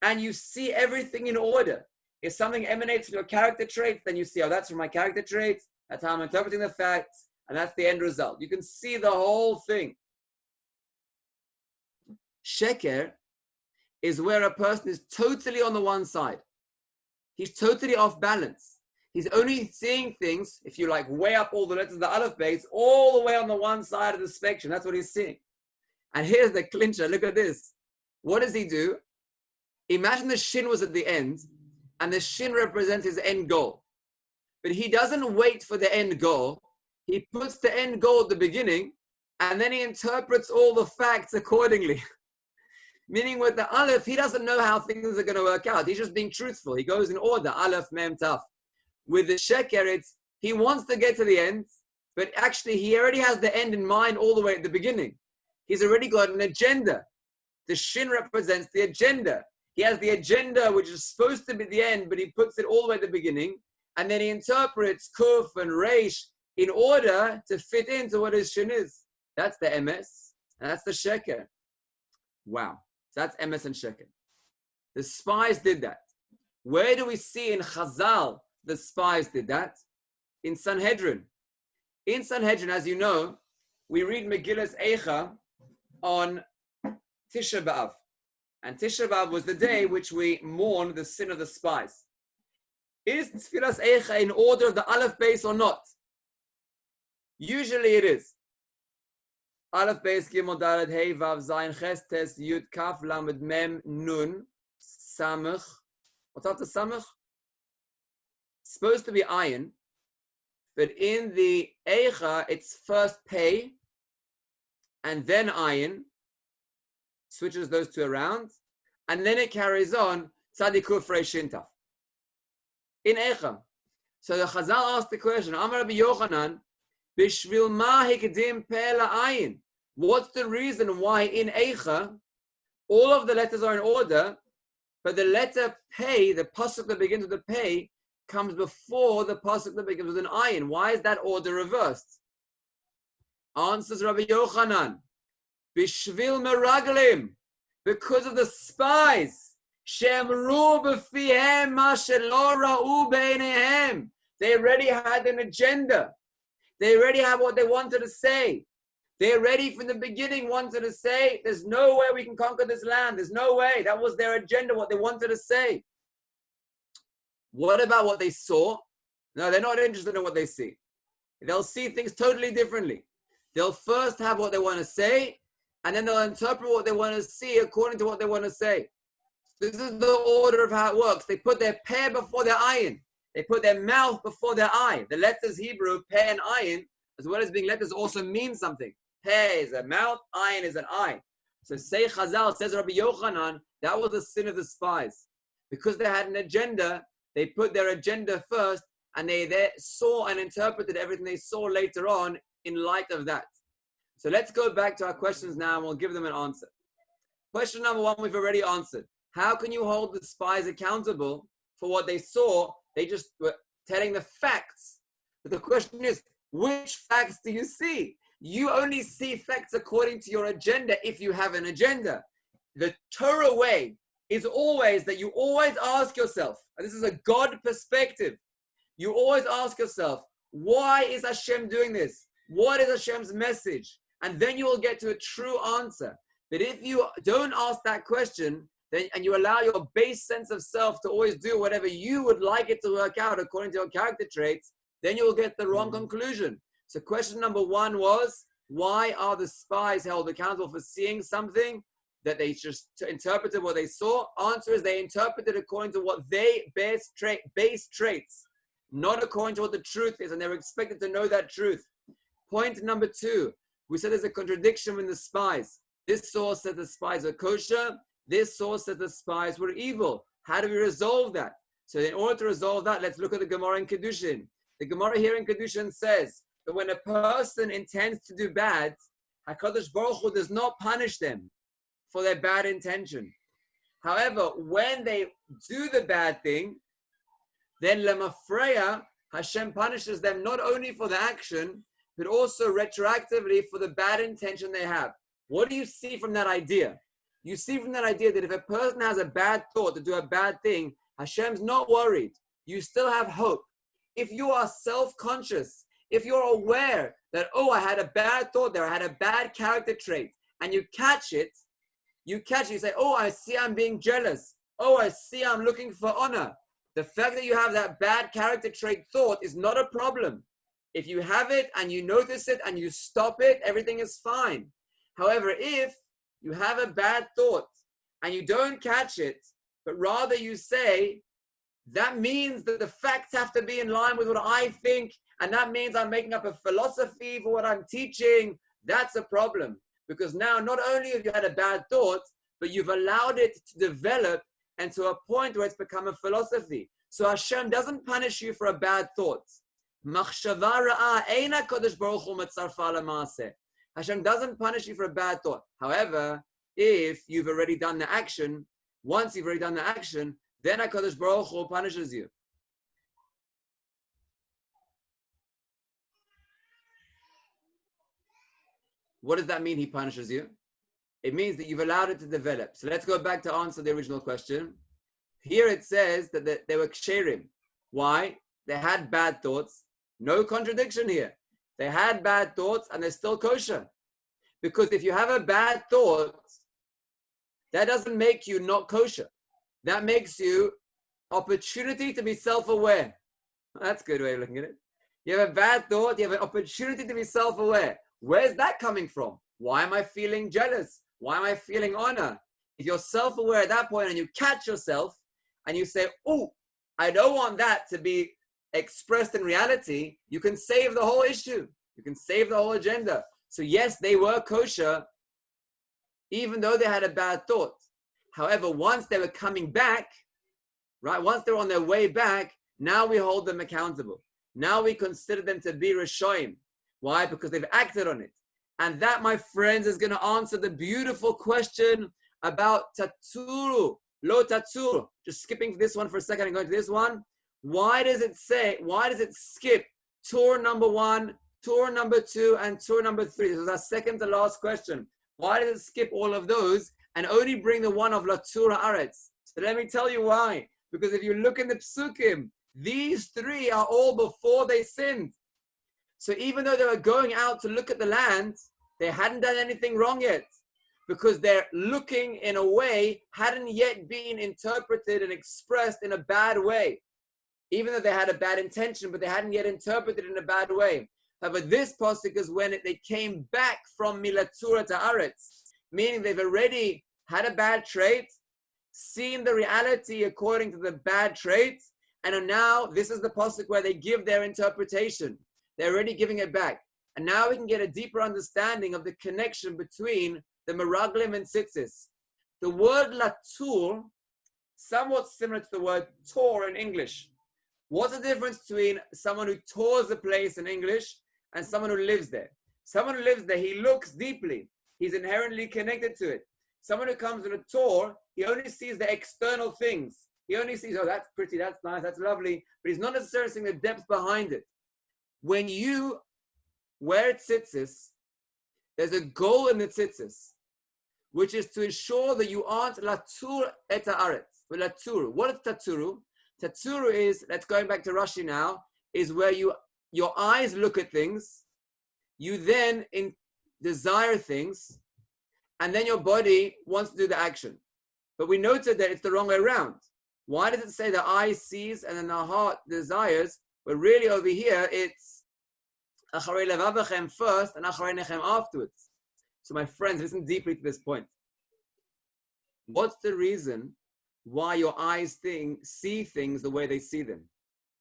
And you see everything in order. If something emanates from your character traits, then you see, oh, that's from my character traits. That's how I'm interpreting the facts. And that's the end result. You can see the whole thing. Sheker is where a person is totally on the one side. He's totally off balance. He's only seeing things, if you like, weigh up all the letters of the Aleph base, all the way on the one side of the spectrum. That's what he's seeing. And here's the clincher. Look at this. What does he do? Imagine the Shin was at the end, and the Shin represents his end goal. But he doesn't wait for the end goal. He puts the end goal at the beginning, and then he interprets all the facts accordingly. Meaning with the Aleph, he doesn't know how things are going to work out. He's just being truthful. He goes in order. Aleph, Mem, Taf. With the Sheker, he wants to get to the end, but actually he already has the end in mind all the way at the beginning. He's already got an agenda. The Shin represents the agenda. He has the agenda, which is supposed to be the end, but he puts it all the way at the beginning, and then he interprets Kuf and Reish in order to fit into what his Shin is. That's the Emes, and that's the Sheker. Wow. So that's Emes and Sheker. The spies did that. Where do we see in Chazal the spies did that? In Sanhedrin. In Sanhedrin, as you know, we read Megillas Eicha on Tisha B'Av. And Tisha B'Av was the day which we mourn the sin of the spies. Is Tfilas Eicha in order of the Aleph base or not? Usually it is. Aleph base Gimel Dalet Hey Vav Zayin Ches Tes Yud Kaf Lamed Mem Nun Samach. What's after Samach? Supposed to be ayin, but in the Eicha it's first pei and then ayin. Switches those two around, and then it carries on tzadikuf reishintaf in Eicha. So the Chazal asked the question: Amar Rabbi Yochanan, b'shvil ma hikdim pei la'ayin? What's the reason why in Eicha all of the letters are in order, but the letter pei, the pasuk that begins with the pei, comes before the pasuk that begins with an ayin. Why is that order reversed? Answers Rabbi Yochanan. Bishvil meraglim, because of the spies. Shemru b'fihem ma shelo ra'u b'eineihem. They already had an agenda. They already had what they wanted to say. They already from the beginning wanted to say, there's no way we can conquer this land. There's no way. That was their agenda, what they wanted to say. What about what they saw? No, they're not interested in what they see. They'll see things totally differently. They'll first have what they want to say, and then they'll interpret what they want to see according to what they want to say. This is the order of how it works. They put their peh before their ayin. They put their mouth before their eye. The letters Hebrew, peh and ayin, as well as being letters, also mean something. Peh is a mouth, ayin is an eye. So say Chazal, says Rabbi Yochanan, that was the sin of the spies. Because they had an agenda, they put their agenda first, and they saw and interpreted everything they saw later on in light of that. So let's go back to our questions now, and we'll give them an answer. Question number one, we've already answered. How can you hold the spies accountable for what they saw? They just were telling the facts. But the question is, which facts do you see? You only see facts according to your agenda if you have an agenda. The Torah way is always that you always ask yourself, and this is a God perspective, you always ask yourself, why is Hashem doing this? What is Hashem's message? And then you will get to a true answer. But if you don't ask that question, then, and you allow your base sense of self to always do whatever you would like it to work out according to your character traits, then you will get the wrong conclusion. So question number one was, why are the spies held accountable for seeing something that they just interpreted what they saw? Answer is they interpreted according to what they base traits, not according to what the truth is, and they were expected to know that truth. Point number two, we said there's a contradiction in the spies. This source said the spies were kosher. This source said the spies were evil. How do we resolve that? So in order to resolve that, let's look at the Gemara in Kedushin. The Gemara here in Kedushin says that when a person intends to do bad, HaKadosh Baruch Hu does not punish them for their bad intention. However, when they do the bad thing, then Lemafreya, Hashem punishes them not only for the action, but also retroactively for the bad intention they have. What do you see from that idea? You see from that idea that if a person has a bad thought to do a bad thing, Hashem's not worried. You still have hope. If you are self-conscious, if you're aware that, oh, I had a bad thought there, I had a bad character trait, and you catch it, you say, oh, I see I'm being jealous. Oh, I see I'm looking for honor. The fact that you have that bad character trait thought is not a problem. If you have it and you notice it and you stop it, everything is fine. However, if you have a bad thought and you don't catch it, but rather you say, that means that the facts have to be in line with what I think, and that means I'm making up a philosophy for what I'm teaching, that's a problem. Because now not only have you had a bad thought, but you've allowed it to develop and to a point where it's become a philosophy. So Hashem doesn't punish you for a bad thought. Hashem doesn't punish you for a bad thought. However, if you've already done the action, once you've already done the action, then HaKadosh Baruch Hu punishes you. What does that mean, he punishes you? It means that you've allowed it to develop. So let's go back to answer the original question. Here it says that they were ksherim. Why? They had bad thoughts. No contradiction here. They had bad thoughts and they're still kosher. Because if you have a bad thought, that doesn't make you not kosher. That makes you opportunity to be self-aware. That's a good way of looking at it. You have a bad thought, you have an opportunity to be self-aware. Where's that coming from? Why am I feeling jealous? Why am I feeling honor? If you're self-aware at that point and you catch yourself and you say, oh, I don't want that to be expressed in reality, you can save the whole issue. You can save the whole agenda. So yes, they were kosher, even though they had a bad thought. However, once they were coming back, right, once they were on their way back, now we hold them accountable. Now we consider them to be Rishoim. Why? Because they've acted on it. And that, my friends, is going to answer the beautiful question about tatsuru, lo tatsuru. Just skipping this one for a second and going to this one. why does it skip Torah number 1, Torah number 2, and Torah number 3? This is our second to last question. Why does it skip all of those and only bring the one of Latur Haaretz? So let me tell you why. Because if you look in the Psukim, these 3 are all before they sinned. So even though they were going out to look at the land, they hadn't done anything wrong yet. Because their looking in a way hadn't yet been interpreted and expressed in a bad way. Even though they had a bad intention, but they hadn't yet interpreted it in a bad way. However, this pasuk is when they came back from Milatura to Aretz, meaning they've already had a bad trait, seen the reality according to the bad trait, and are now, this is the pasuk where they give their interpretation. They're already giving it back. And now we can get a deeper understanding of the connection between the Meraglim and Tzitzis. The word Latur, somewhat similar to the word Tor in English. What's the difference between someone who tours a place in English and someone who lives there? Someone who lives there, he looks deeply. He's inherently connected to it. Someone who comes on a tour, he only sees the external things. He only sees, oh, that's pretty, that's nice, that's lovely, but he's not necessarily seeing the depth behind it. When you wear tzitzis, there's a goal in the tzitzis, which is to ensure that you aren't latur et haaretz, but latur. What is taturu? Taturu is, let's going back to Rashi now, is where your eyes look at things, you then desire things, and then your body wants to do the action. But we noted that it's the wrong way around. Why does it say the eye sees and then the heart desires? But really over here, it's acharei levavachem first and acharei nechem afterwards. So my friends, listen deeply to this point. What's the reason why your eyes see things the way they see them?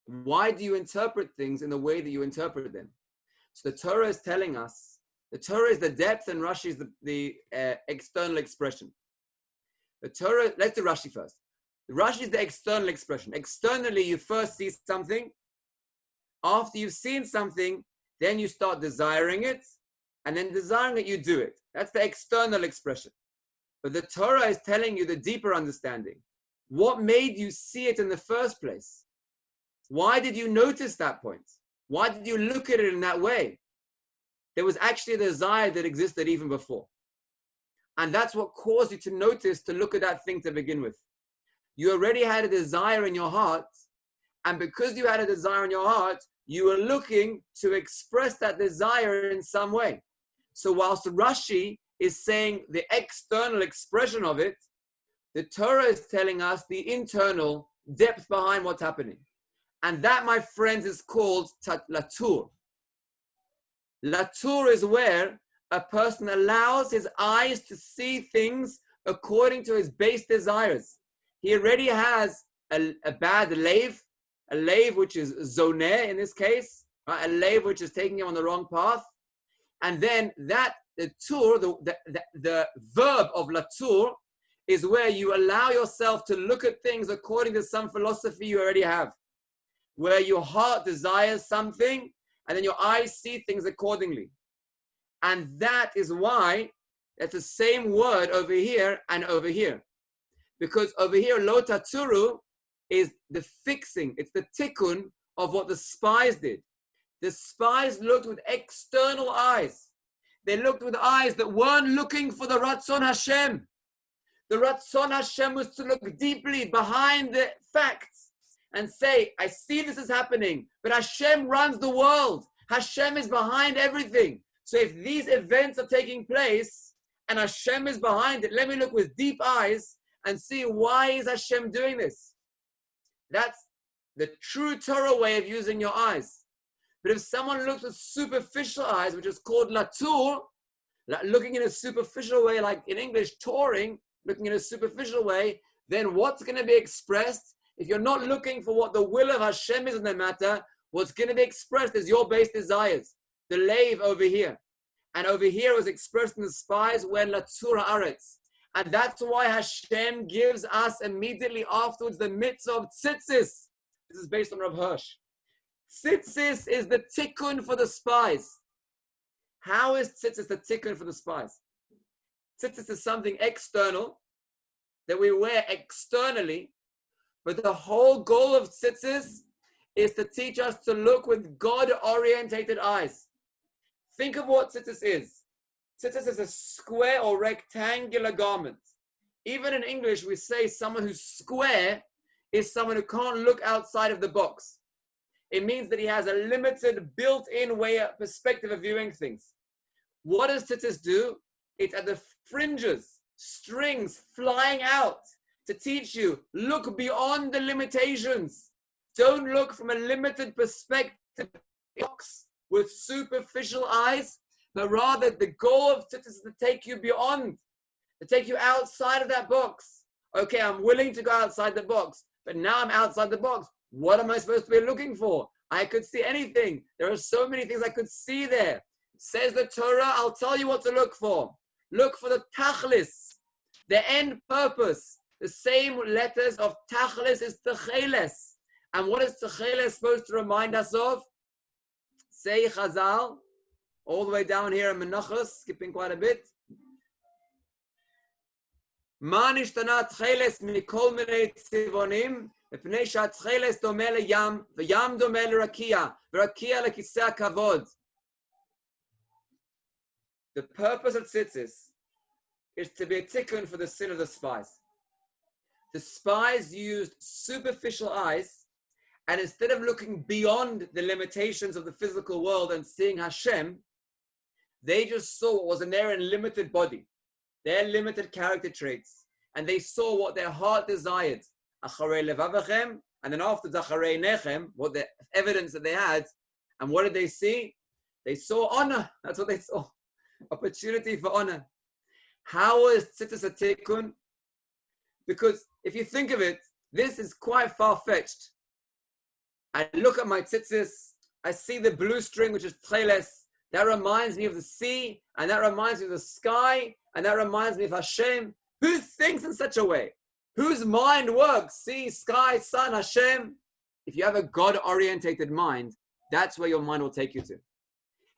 Why do you interpret things in the way that you interpret them? So the Torah is telling us, the Torah is the depth and Rashi is the external expression. The Torah, let's do Rashi first. Rashi is the external expression. Externally, you first see something. After you've seen something, then you start desiring it. And then desiring it, you do it. That's the external expression. But the Torah is telling you the deeper understanding. What made you see it in the first place? Why did you notice that point? Why did you look at it in that way? There was actually a desire that existed even before. And that's what caused you to notice, to look at that thing to begin with. You already had a desire in your heart. And because you had a desire in your heart, you were looking to express that desire in some way. So whilst Rashi is saying the external expression of it, the Torah is telling us the internal depth behind what's happening. And that, my friends, is called Latur. Latur is where a person allows his eyes to see things according to his base desires. He already has a bad lave, a lave which is zoneh in this case, right? A lave which is taking him on the wrong path. And then the verb of Latur is where you allow yourself to look at things according to some philosophy you already have, where your heart desires something and then your eyes see things accordingly. And that is why it's the same word over here and over here. Because over here, lo taturu is the fixing, it's the tikkun of what the spies did. The spies looked with external eyes. They looked with eyes that weren't looking for the Ratzon Hashem. The Ratzon Hashem was to look deeply behind the facts and say, I see this is happening, but Hashem runs the world. Hashem is behind everything. So if these events are taking place and Hashem is behind it, let me look with deep eyes and see, why is Hashem doing this? That's the true Torah way of using your eyes. But if someone looks with superficial eyes, which is called latur, looking in a superficial way, like in English, touring, looking in a superficial way, then what's going to be expressed? If you're not looking for what the will of Hashem is in the matter, what's going to be expressed is your base desires. The lave over here. And over here was expressed in the spies when latur haaretz. And that's why Hashem gives us immediately afterwards the mitzvah of tzitzis. This is based on Rav Hirsch. Tzitzis is the tikkun for the spies. How is tzitzis the tikkun for the spies? Tzitzis is something external that we wear externally But the whole goal of tzitzis is to teach us to look with God-orientated eyes. Think of what tzitzis is. Tzitzis is a square or rectangular garment. Even in English, we say someone who's square is someone who can't look outside of the box. It means that he has a limited, built-in way, perspective of viewing things. What does tzitzis do? It's at the fringes, strings flying out to teach you, look beyond the limitations. Don't look from a limited perspective box with superficial eyes, but rather the goal of tzitzis is to take you beyond, to take you outside of that box. Okay, I'm willing to go outside the box, but now I'm outside the box. What am I supposed to be looking for? I could see anything. There are so many things I could see there. Says the Torah, I'll tell you what to look for. Look for the tachlis, the end purpose. The same letters of tachlis is techeles. And what is techeles supposed to remind us of? Say Chazal, all the way down here in Menachos, skipping quite a bit. Ma nishtana techeles mikol minei tzivonim, mepnei she'techeles domeh leyam, v'yam domeh l'rakia, v'rakia lekisei hakavod. The purpose of tzitzis is to be a tikkun for the sin of the spies. The spies used superficial eyes, and instead of looking beyond the limitations of the physical world and seeing Hashem, they just saw what was in their limited body, their limited character traits, and they saw what their heart desired. Acharei levavachem, and then after Acharei nechem, what the evidence that they had, and what did they see? They saw honor. That's what they saw. Opportunity for honor. How is tzitzis a tikkun? Because if you think of it, this is quite far-fetched. I look at my tzitzis, I see the blue string, which is tcheles. That reminds me of the sea, and that reminds me of the sky, and that reminds me of Hashem. Who thinks in such a way? Whose mind works? Sea, sky, sun, Hashem. If you have a God-orientated mind, that's where your mind will take you to.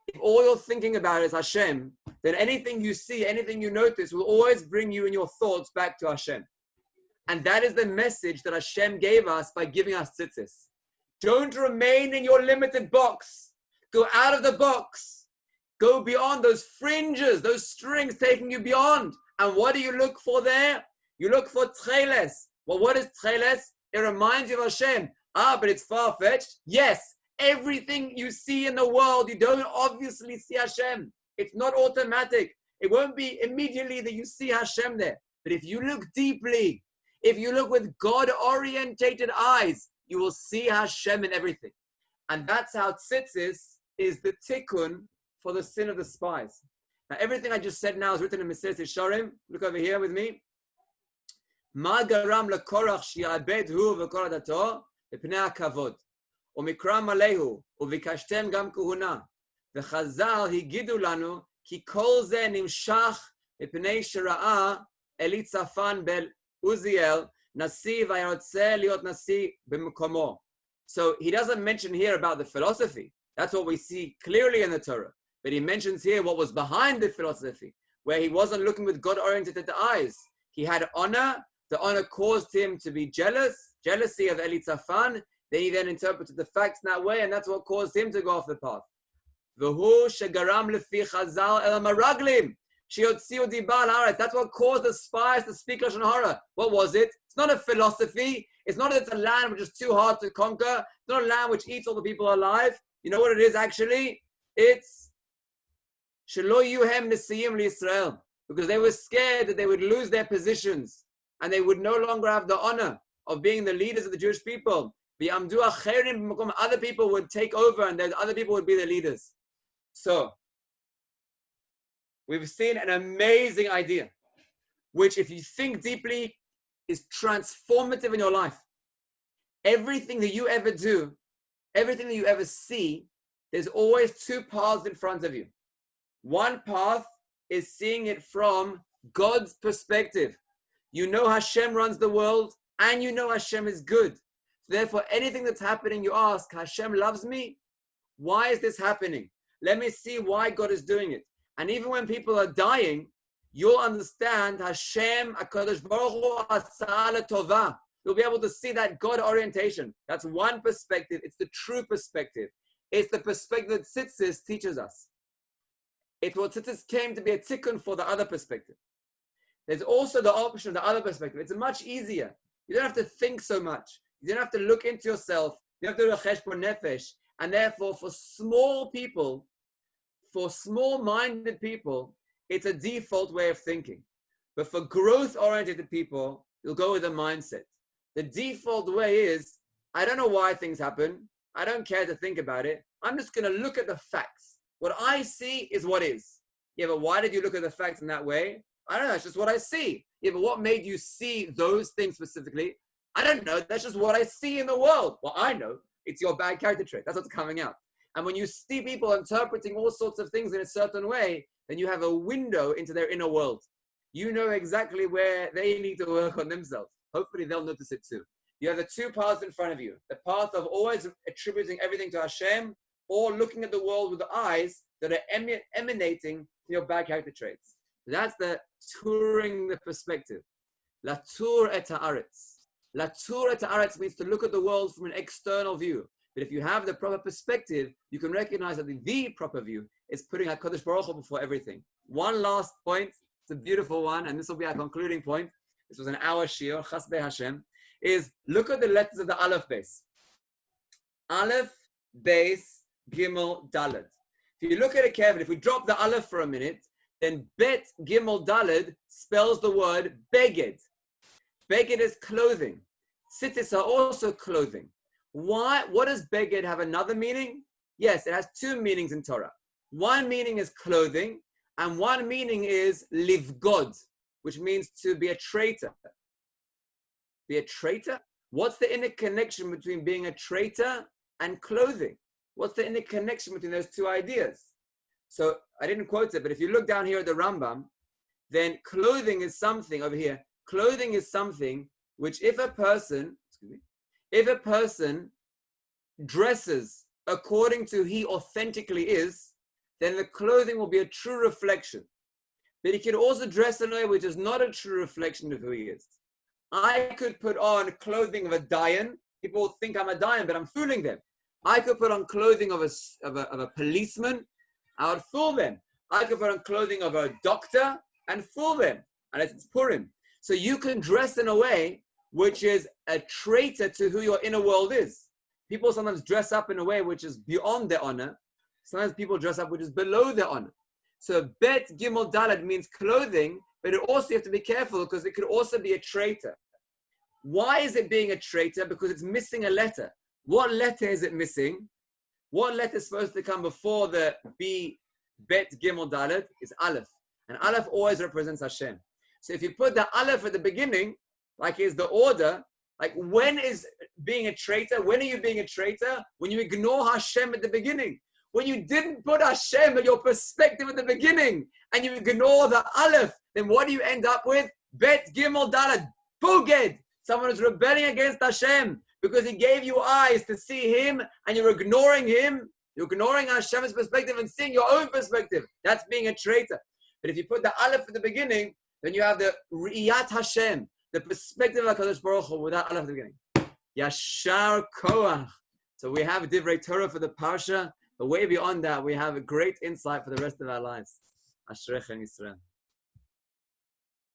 If all you're thinking about is Hashem, then anything you see, anything you notice will always bring you in your thoughts back to Hashem. And that is the message that Hashem gave us by giving us tzitzis. Don't remain in your limited box. Go out of the box. Go beyond those fringes, those strings taking you beyond. And what do you look for there? You look for tcheles. Well, what is tcheles? It reminds you of Hashem. But it's far-fetched. Yes, everything you see in the world, you don't obviously see Hashem. It's not automatic. It won't be immediately that you see Hashem there. But if you look deeply, if you look with God-orientated eyes, you will see Hashem in everything. And that's how tzitzis is the tikkun for the sin of the spies. Now, everything I just said now is written in Meseres Yesharim. Look over here with me. Ma garam lekorach shi'abed hu v'kol adato v'pnei hakavod. Umikra malehu uvikashtem gam kuhuna. V'chazal higidu lanu ki kol ze nimshach v'pnei shera'a elitzafan bel Uziel nasi v'yarotze liot nasi b'mkomo. So he doesn't mention here about the philosophy. That's what we see clearly in the Torah. But he mentions here what was behind the philosophy, where he wasn't looking with God-oriented eyes. He had honor. The honor caused him to be jealousy of Elitzafan. Then interpreted the facts in that way, and that's what caused him to go off the path. V'hu shegaram lefi chazal el maraglim. That's what caused the spies to speak Lashon Hara. What was it? It's not a philosophy. It's not that it's a land which is too hard to conquer. It's not a land which eats all the people alive. You know what it is actually? It's Shelo yuhem nesiyim liYisrael, because they were scared that they would lose their positions and they would no longer have the honor of being the leaders of the Jewish people. Other people would take over and then other people would be the leaders. So, we've seen an amazing idea, which if you think deeply, is transformative in your life. Everything that you ever do, everything that you ever see, there's always two paths in front of you. One path is seeing it from God's perspective. You know Hashem runs the world, and you know Hashem is good. Therefore, anything that's happening, you ask, Hashem loves me? Why is this happening? Let me see why God is doing it. And even when people are dying, you'll understand Hashem, HaKadosh Baruch Hu, Asa L'Tova. you'll be able to see that God orientation. That's one perspective. It's the true perspective. It's the perspective that Tzitzis teaches us. It's what Tzitzis came to be a tikkun for the other perspective. There's also the option of the other perspective. It's much easier. You don't have to think so much. You don't have to look into yourself. You have to do a cheshbon nefesh. And therefore, for small people, for small-minded people, it's a default way of thinking. But for growth-oriented people, you'll go with a mindset. The default way is, I don't know why things happen. I don't care to think about it. I'm just going to look at the facts. What I see is what is. Yeah, but why did you look at the facts in that way? I don't know. That's just what I see. Yeah, but what made you see those things specifically? I don't know. That's just what I see in the world. Well, I know. It's your bad character trait. That's what's coming out. And when you see people interpreting all sorts of things in a certain way, then you have a window into their inner world. You know exactly where they need to work on themselves. Hopefully they'll notice it too. You have the two paths in front of you. The path of always attributing everything to Hashem, or looking at the world with the eyes that are emanating from your bad character traits. That's the touring the perspective. La tour et haaretz. La tour et haaretz means to look at the world from an external view. But if you have the proper perspective, you can recognize that the proper view is putting HaKadosh Baruch Hu before everything. One last point, it's a beautiful one, and this will be our concluding point. This was an hour shiur, Chasdei Hashem, is look at the letters of the Aleph base. Aleph, base, Gimel, Daled. If you look at it carefully, if we drop the Aleph for a minute, then Bet, Gimel, Daled spells the word Beged. Beged is clothing. Tzitzis are also clothing. Why? What does Beged have another meaning? Yes, it has two meanings in Torah. One meaning is clothing, and one meaning is livgod, which means to be a traitor. Be a traitor? What's the inner connection between being a traitor and clothing? What's the inner connection between those two ideas? So I didn't quote it, but if you look down here at the Rambam, then clothing is something over here. Clothing is something which if a person dresses according to who he authentically is, then the clothing will be a true reflection. But he could also dress in a way which is not a true reflection of who he is. I could put on clothing of a dayan. People think I'm a dayan, but I'm fooling them. I could put on clothing of a policeman. I would fool them. I could put on clothing of a doctor and fool them. And it's Purim. So you can dress in a way which is a traitor to who your inner world is. People sometimes dress up in a way which is beyond their honor. Sometimes people dress up which is below their honor. So Bet Gimel Daled means clothing, but it also, you have to be careful because it could also be a traitor. Why is it being a traitor? Because it's missing a letter. What letter is it missing? What letter is supposed to come before the Bet Gimel Daled is Aleph. And Aleph always represents Hashem. So if you put the Aleph at the beginning, like is the order, like when is being a traitor? When are you being a traitor? When you ignore Hashem at the beginning. When you didn't put Hashem at your perspective at the beginning and you ignore the Aleph, then what do you end up with? Bet Gimel Daled, Buged. Someone who's rebelling against Hashem because he gave you eyes to see him and you're ignoring him. You're ignoring Hashem's perspective and seeing your own perspective. That's being a traitor. But if you put the Aleph at the beginning, then you have the Riyat Hashem, the perspective of HaKadosh Baruch Hu without Aleph at the beginning. Yashar Koach. So we have Divrei Torah for the Parsha, but way beyond that, we have a great insight for the rest of our lives. Ashrecha Yisrael.